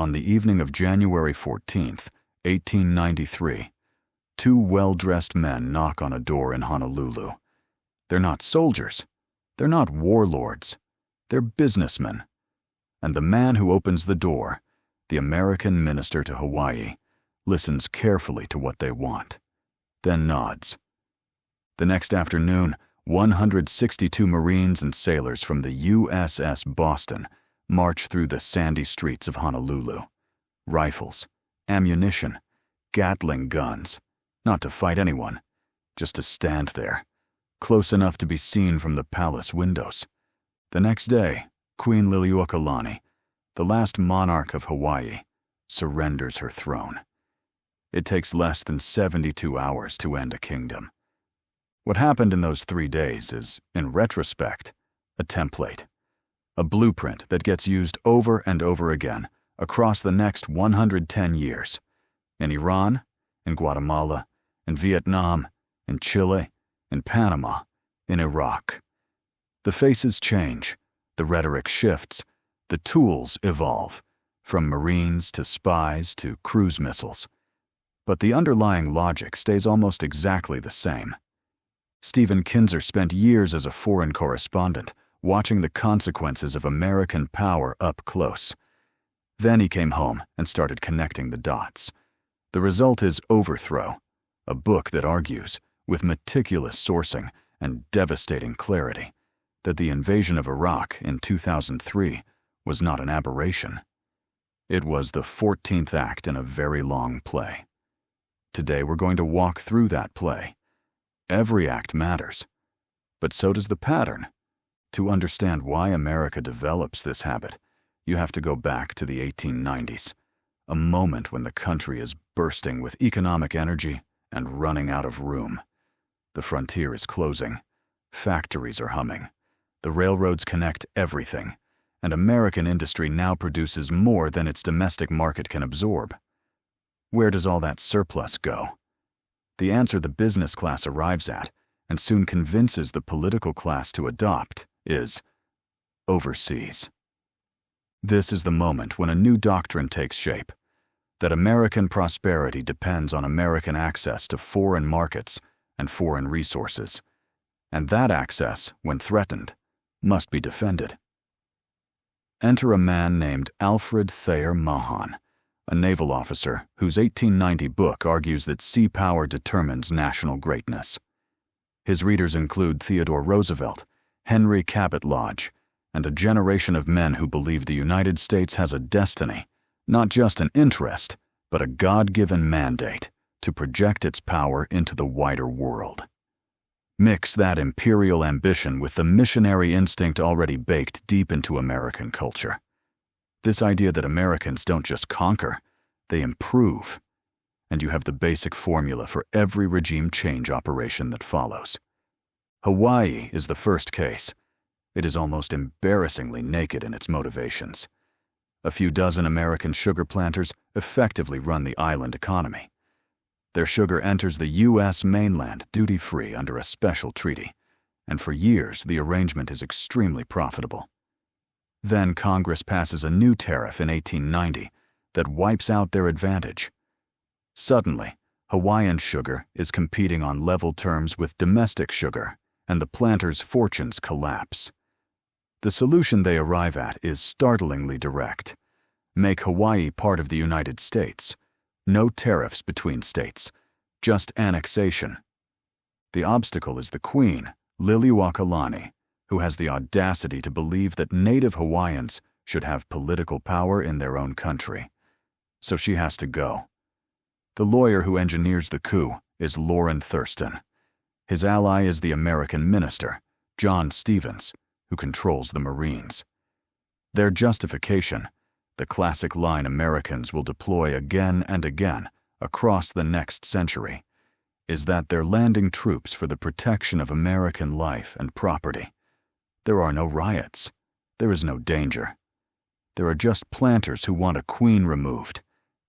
On the evening of January 14th, 1893, two well-dressed men knock on a door in Honolulu. They're not soldiers. They're not warlords. They're businessmen. And the man who opens the door, the American minister to Hawaii, listens carefully to what they want, then nods. The next afternoon, 162 Marines and sailors from the USS Boston march through the sandy streets of Honolulu. Rifles, ammunition, Gatling guns, not to fight anyone, just to stand there, close enough to be seen from the palace windows. The next day, Queen Liliuokalani, the last monarch of Hawaii, surrenders her throne. It takes less than 72 hours to end a kingdom. What happened in those 3 days is, in retrospect, a template, a blueprint that gets used over and over again across the next 110 years, in Iran, in Guatemala, in Vietnam, in Chile, in Panama, in Iraq. The faces change, the rhetoric shifts, the tools evolve, from Marines to spies to cruise missiles. But the underlying logic stays almost exactly the same. Stephen Kinzer spent years as a foreign correspondent, watching the consequences of American power up close. Then he came home and started connecting the dots. The result is Overthrow, a book that argues, with meticulous sourcing and devastating clarity, that the invasion of Iraq in 2003 was not an aberration. It was the 14th act in a very long play. Today we're going to walk through that play. Every act matters, but so does the pattern. To understand why America develops this habit, you have to go back to the 1890s, a moment when the country is bursting with economic energy and running out of room. The frontier is closing, factories are humming, the railroads connect everything, and American industry now produces more than its domestic market can absorb. Where does all that surplus go? The answer the business class arrives at, and soon convinces the political class to adopt, is overseas. This is the moment when a new doctrine takes shape, that American prosperity depends on American access to foreign markets and foreign resources, and that access, when threatened, must be defended. Enter a man named Alfred Thayer Mahan, a naval officer whose 1890 book argues that sea power determines national greatness. His readers include Theodore Roosevelt, Henry Cabot Lodge, and a generation of men who believe the United States has a destiny, not just an interest, but a God-given mandate to project its power into the wider world. Mix that imperial ambition with the missionary instinct already baked deep into American culture. This idea that Americans don't just conquer, they improve. And you have the basic formula for every regime change operation that follows. Hawaii is the first case. It is almost embarrassingly naked in its motivations. A few dozen American sugar planters effectively run the island economy. Their sugar enters the U.S. mainland duty-free under a special treaty, and for years the arrangement is extremely profitable. Then Congress passes a new tariff in 1890 that wipes out their advantage. Suddenly, Hawaiian sugar is competing on level terms with domestic sugar, and the planters' fortunes collapse. The solution they arrive at is startlingly direct. Make Hawaii part of the United States. No tariffs between states, just annexation. The obstacle is the Queen, Liliuokalani, who has the audacity to believe that native Hawaiians should have political power in their own country. So she has to go. The lawyer who engineers the coup is Loren Thurston. His ally is the American minister, John Stevens, who controls the Marines. Their justification, the classic line Americans will deploy again and again across the next century, is that they're landing troops for the protection of American life and property. There are no riots. There is no danger. There are just planters who want a queen removed,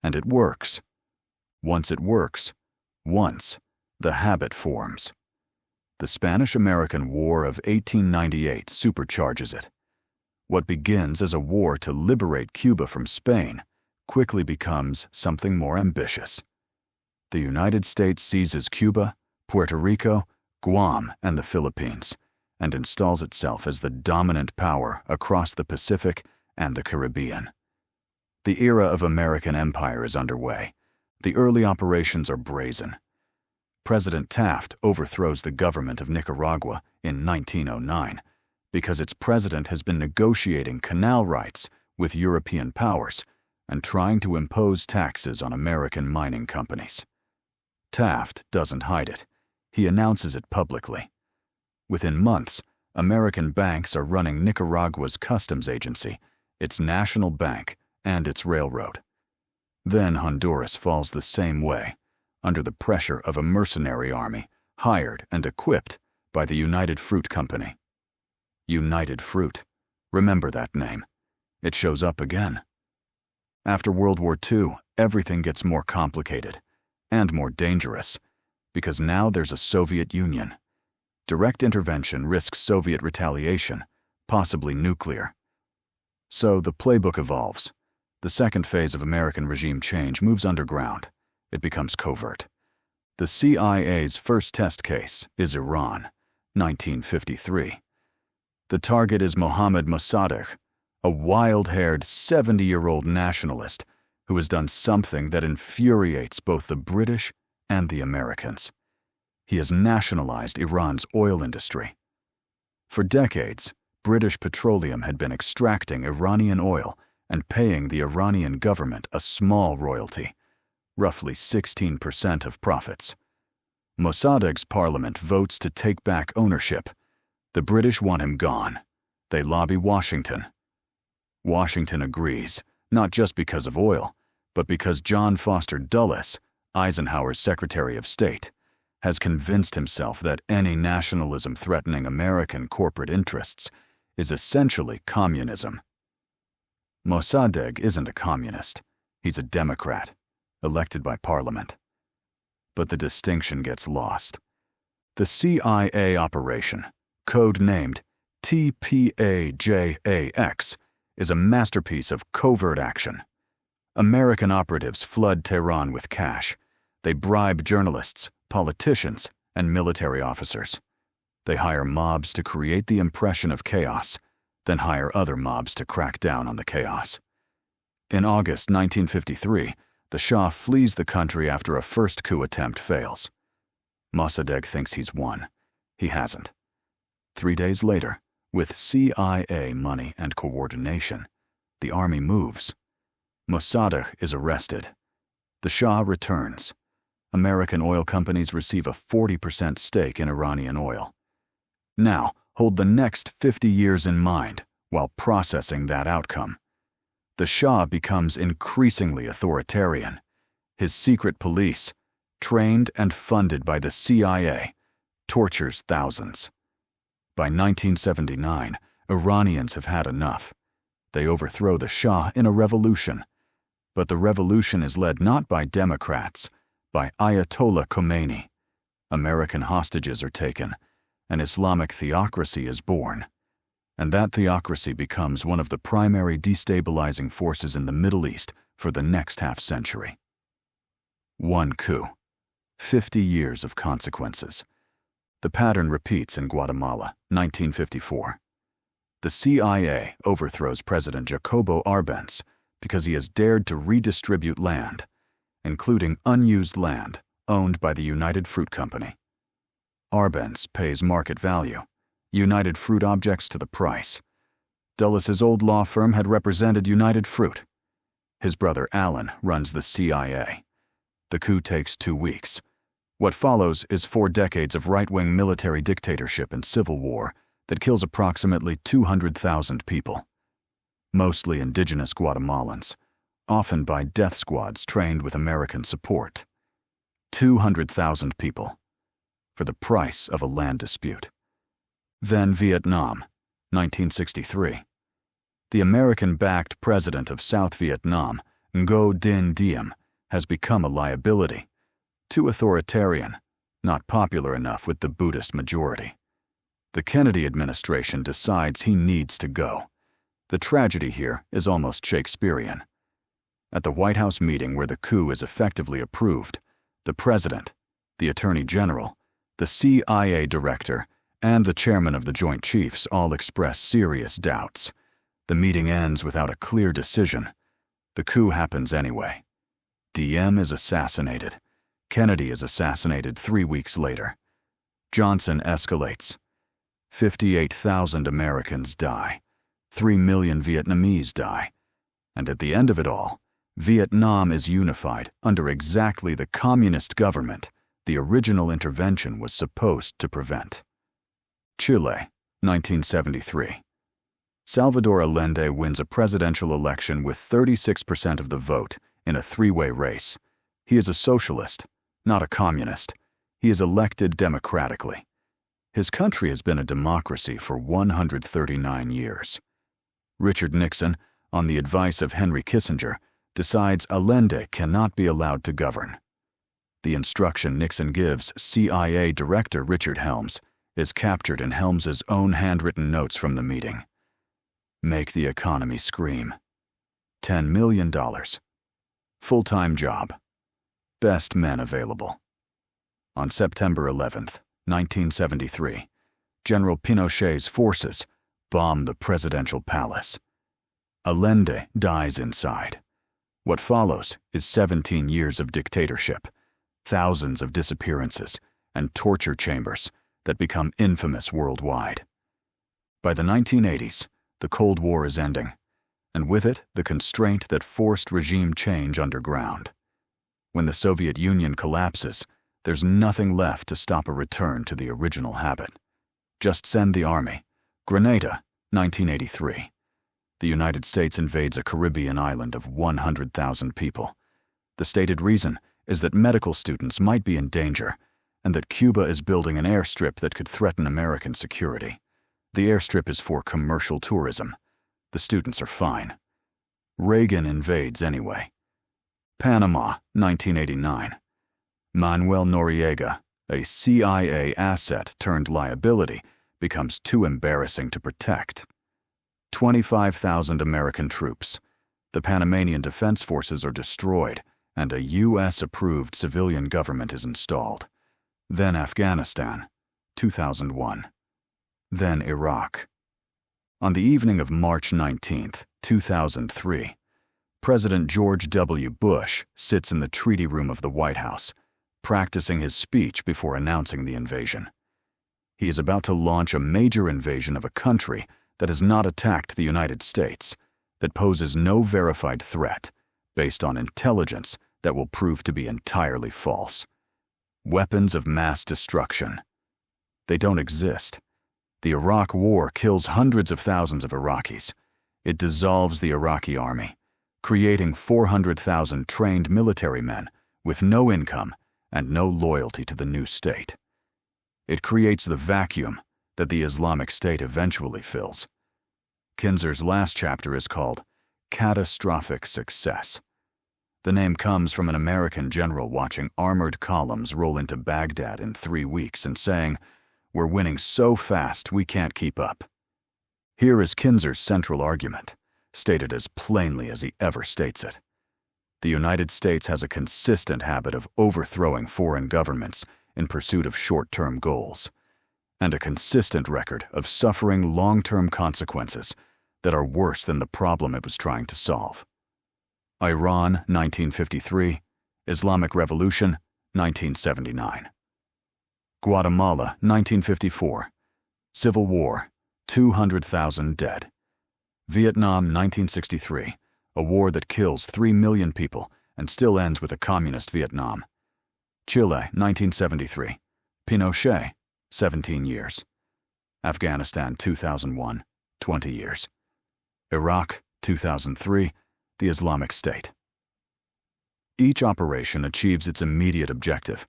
and it works. Once it works, the habit forms. The Spanish-American War of 1898 supercharges it. What begins as a war to liberate Cuba from Spain quickly becomes something more ambitious. The United States seizes Cuba, Puerto Rico, Guam, and the Philippines, and installs itself as the dominant power across the Pacific and the Caribbean. The era of American empire is underway. The early operations are brazen. President Taft overthrows the government of Nicaragua in 1909 because its president has been negotiating canal rights with European powers and trying to impose taxes on American mining companies. Taft doesn't hide it. He announces it publicly. Within months, American banks are running Nicaragua's customs agency, its national bank, and its railroad. Then Honduras falls the same way, under the pressure of a mercenary army hired and equipped by the United Fruit Company. United Fruit. Remember that name. It shows up again. After World War II, everything gets more complicated and more dangerous, because now there's a Soviet Union. Direct intervention risks Soviet retaliation, possibly nuclear. So the playbook evolves. The second phase of American regime change moves underground. It becomes covert. The CIA's first test case is Iran, 1953. The target is Mohammad Mossadegh, a wild-haired 70-year-old nationalist who has done something that infuriates both the British and the Americans. He has nationalized Iran's oil industry. For decades, British Petroleum had been extracting Iranian oil and paying the Iranian government a small royalty, roughly 16% of profits. Mossadegh's parliament votes to take back ownership. The British want him gone. They lobby Washington. Washington agrees, not just because of oil, but because John Foster Dulles, Eisenhower's Secretary of State, has convinced himself that any nationalism threatening American corporate interests is essentially communism. Mossadegh isn't a communist. He's a Democrat, elected by Parliament. But the distinction gets lost. The CIA operation, code-named TPAJAX, is a masterpiece of covert action. American operatives flood Tehran with cash. They bribe journalists, politicians, and military officers. They hire mobs to create the impression of chaos, then hire other mobs to crack down on the chaos. In August 1953, the Shah flees the country after a first coup attempt fails. Mossadegh thinks he's won. He hasn't. 3 days later, with CIA money and coordination, the army moves. Mossadegh is arrested. The Shah returns. American oil companies receive a 40% stake in Iranian oil. Now, hold the next 50 years in mind while processing that outcome. The Shah becomes increasingly authoritarian. His secret police, trained and funded by the CIA, tortures thousands. By 1979, Iranians have had enough. They overthrow the Shah in a revolution. But the revolution is led not by Democrats, by Ayatollah Khomeini. American hostages are taken. An Islamic theocracy is born. And that theocracy becomes one of the primary destabilizing forces in the Middle East for the next half-century. One coup. 50 years of consequences. The pattern repeats in Guatemala, 1954. The CIA overthrows President Jacobo Arbenz because he has dared to redistribute land, including unused land owned by the United Fruit Company. Arbenz pays market value. United Fruit objects to the price. Dulles's old law firm had represented United Fruit. His brother Alan runs the CIA. The coup takes 2 weeks. What follows is 4 decades of right-wing military dictatorship and civil war that kills approximately 200,000 people. Mostly indigenous Guatemalans, often by death squads trained with American support. 200,000 people, for the price of a land dispute. Then Vietnam, 1963. The American-backed president of South Vietnam, Ngo Dinh Diem, has become a liability. Too authoritarian, not popular enough with the Buddhist majority. The Kennedy administration decides he needs to go. The tragedy here is almost Shakespearean. At the White House meeting where the coup is effectively approved, the president, the attorney general, the CIA director, and the chairman of the Joint Chiefs all express serious doubts. The meeting ends without a clear decision. The coup happens anyway. Diem is assassinated. Kennedy is assassinated 3 weeks later. Johnson escalates. 58,000 Americans die. 3 million Vietnamese die. And at the end of it all, Vietnam is unified under exactly the communist government the original intervention was supposed to prevent. Chile, 1973. Salvador Allende wins a presidential election with 36% of the vote in a three-way race. He is a socialist, not a communist. He is elected democratically. His country has been a democracy for 139 years. Richard Nixon, on the advice of Henry Kissinger, decides Allende cannot be allowed to govern. The instruction Nixon gives CIA Director Richard Helms is captured in Helms's own handwritten notes from the meeting. Make the economy scream. $10 million. Full-time job. Best men available. On September 11th, 1973, General Pinochet's forces bomb the presidential palace. Allende dies inside. What follows is 17 years of dictatorship, thousands of disappearances, and torture chambers that become infamous worldwide. By the 1980s, the Cold War is ending, and with it, the constraint that forced regime change underground. When the Soviet Union collapses, there's nothing left to stop a return to the original habit. Just send the army. Grenada, 1983. The United States invades a Caribbean island of 100,000 people. The stated reason is that medical students might be in danger and that Cuba is building an airstrip that could threaten American security. The airstrip is for commercial tourism. The students are fine. Reagan invades anyway. Panama, 1989. Manuel Noriega, a CIA asset turned liability, becomes too embarrassing to protect. 25,000 American troops. The Panamanian Defense Forces are destroyed, and a U.S.-approved civilian government is installed. Then Afghanistan, 2001. Then Iraq. On the evening of March 19, 2003, President George W. Bush sits in the treaty room of the White House, practicing his speech before announcing the invasion. He is about to launch a major invasion of a country that has not attacked the United States, that poses no verified threat, based on intelligence that will prove to be entirely false. Weapons of mass destruction. They don't exist. The Iraq War kills hundreds of thousands of Iraqis. It dissolves the Iraqi army, creating 400,000 trained military men with no income and no loyalty to the new state. It creates the vacuum that the Islamic State eventually fills. Kinzer's last chapter is called Catastrophic Success. The name comes from an American general watching armored columns roll into Baghdad in 3 weeks and saying, "We're winning so fast we can't keep up." Here is Kinzer's central argument, stated as plainly as he ever states it. The United States has a consistent habit of overthrowing foreign governments in pursuit of short-term goals, and a consistent record of suffering long-term consequences that are worse than the problem it was trying to solve. Iran, 1953. Islamic Revolution, 1979. Guatemala, 1954. Civil War, 200,000 dead. Vietnam, 1963. A war that kills 3 million people and still ends with a communist Vietnam. Chile, 1973. Pinochet, 17 years. Afghanistan, 2001, 20 years. Iraq, 2003, the Islamic State. Each operation achieves its immediate objective.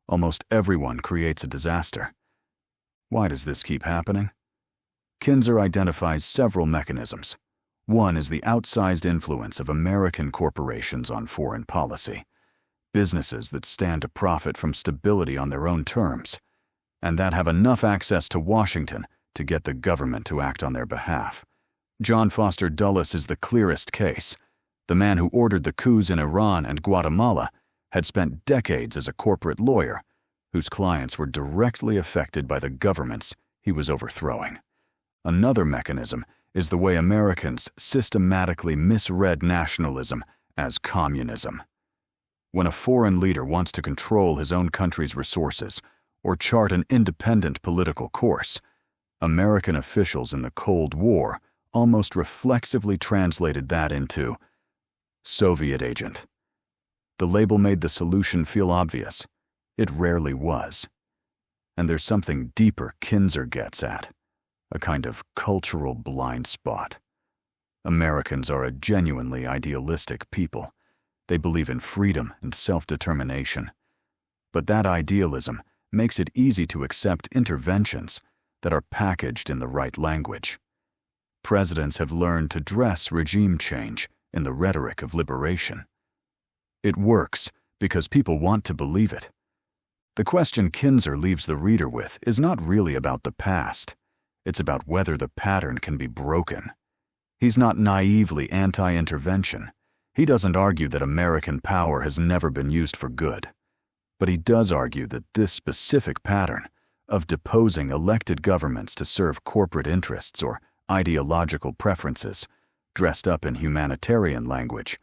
Almost everyone creates a disaster. Why does this keep happening? Kinzer identifies several mechanisms. One is the outsized influence of American corporations on foreign policy, businesses that stand to profit from stability on their own terms, and that have enough access to Washington to get the government to act on their behalf. John Foster Dulles is the clearest case. The man who ordered the coups in Iran and Guatemala had spent decades as a corporate lawyer whose clients were directly affected by the governments he was overthrowing. Another mechanism is the way Americans systematically misread nationalism as communism. When a foreign leader wants to control his own country's resources or chart an independent political course, American officials in the Cold War almost reflexively translated that into Soviet agent. The label made the solution feel obvious. It rarely was. And there's something deeper Kinzer gets at, a kind of cultural blind spot. Americans are a genuinely idealistic people. They believe in freedom and self-determination. But that idealism makes it easy to accept interventions that are packaged in the right language. Presidents have learned to dress regime change in the rhetoric of liberation. It works because people want to believe it. The question Kinzer leaves the reader with is not really about the past. It's about whether the pattern can be broken. He's not naively anti-intervention. He doesn't argue that American power has never been used for good. But he does argue that this specific pattern of deposing elected governments to serve corporate interests or ideological preferences, dressed up in humanitarian language,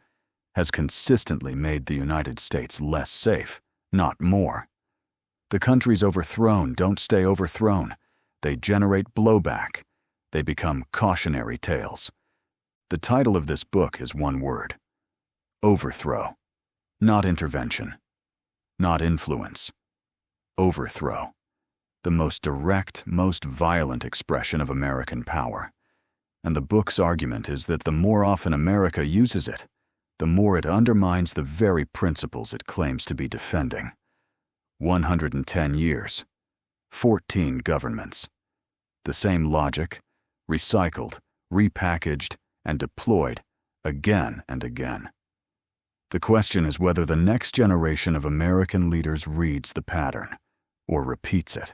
has consistently made the United States less safe, not more. The countries overthrown don't stay overthrown. They generate blowback. They become cautionary tales. The title of this book is one word: overthrow. Not intervention. Not influence. Overthrow. The most direct, most violent expression of American power. And the book's argument is that the more often America uses it, the more it undermines the very principles it claims to be defending. 110 years. 14 governments. The same logic, recycled, repackaged, and deployed again and again. The question is whether the next generation of American leaders reads the pattern or repeats it.